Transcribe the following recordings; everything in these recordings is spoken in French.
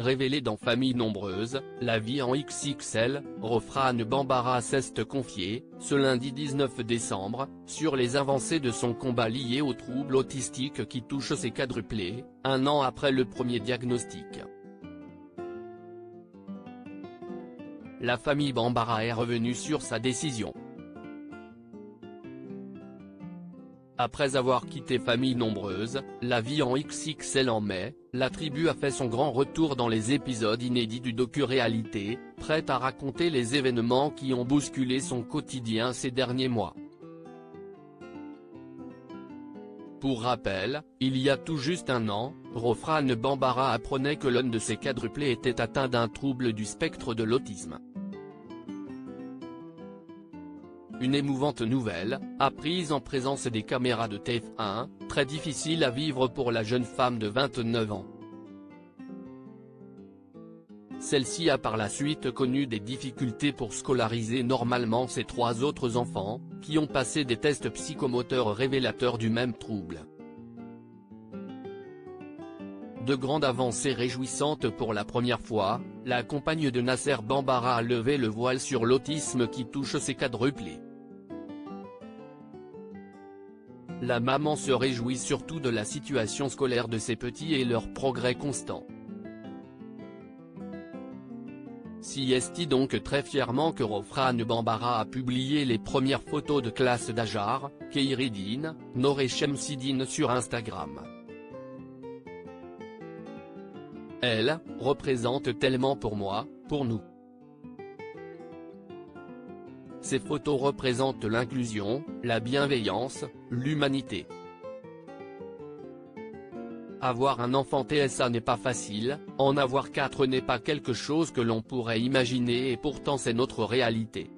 Révélée dans Famille nombreuse, la vie en XXL, Rofrane Bambara s'est confiée, ce lundi 19 décembre, sur les avancées de son combat lié aux troubles autistiques qui touchent ses quadruplés, un an après le premier diagnostic. La famille Bambara est revenue sur sa décision. Après avoir quitté Famille nombreuse, la vie en XXL en mai, la tribu a fait son grand retour dans les épisodes inédits du docu-réalité, prête à raconter les événements qui ont bousculé son quotidien ces derniers mois. Pour rappel, il y a tout juste un an, Rofrane Bambara apprenait que l'un de ses quadruplés était atteint d'un trouble du spectre de l'autisme. Une émouvante nouvelle, apprise en présence des caméras de TF1, très difficile à vivre pour la jeune femme de 29 ans. Celle-ci a par la suite connu des difficultés pour scolariser normalement ses 3 autres enfants, qui ont passé des tests psychomoteurs révélateurs du même trouble. De grandes avancées réjouissantes pour la première fois, la compagne de Nasser Bambara a levé le voile sur l'autisme qui touche ses quadruplés. La maman se réjouit surtout de la situation scolaire de ses petits et leur progrès constant. Si est donc très fièrement que Rofrane Bambara a publié les premières photos de classe d'Ajar, Kheireddine, Nour et Chemsidine sur Instagram. Elle représente tellement pour moi, pour nous. Ces photos représentent l'inclusion, la bienveillance, l'humanité. Avoir un enfant TSA n'est pas facile, en avoir 4 n'est pas quelque chose que l'on pourrait imaginer et pourtant c'est notre réalité.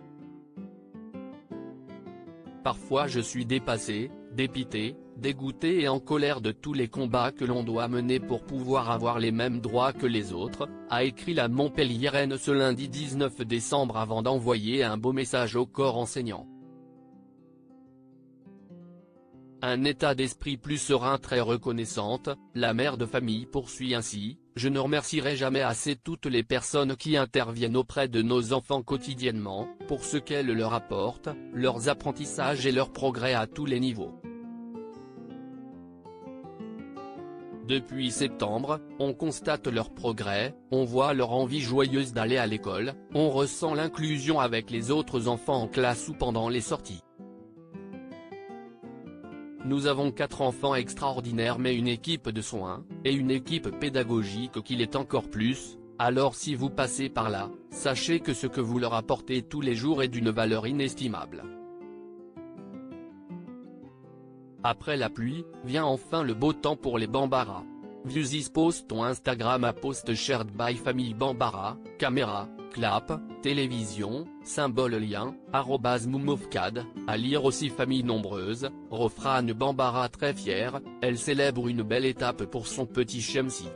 Parfois je suis dépassé, dépité, dégoûté et en colère de tous les combats que l'on doit mener pour pouvoir avoir les mêmes droits que les autres, a écrit la Montpelliéraine ce lundi 19 décembre avant d'envoyer un beau message au corps enseignant. Un état d'esprit plus serein, très reconnaissante, la mère de famille poursuit ainsi: je ne remercierai jamais assez toutes les personnes qui interviennent auprès de nos enfants quotidiennement, pour ce qu'elles leur apportent, leurs apprentissages et leurs progrès à tous les niveaux. Depuis septembre, on constate leur progrès, on voit leur envie joyeuse d'aller à l'école, on ressent l'inclusion avec les autres enfants en classe ou pendant les sorties. Nous avons 4 enfants extraordinaires mais une équipe de soins, et une équipe pédagogique qui l'est encore plus, alors si vous passez par là, sachez que ce que vous leur apportez tous les jours est d'une valeur inestimable. Après la pluie, vient enfin le beau temps pour les Bambara. View this post on Instagram à post shared by famille Bambara, caméra, clap, télévision, symbole lien, @moumovcad, à lire aussi Famille nombreuse, Rofrane Bambara très fière, elle célèbre une belle étape pour son petit Chemsi.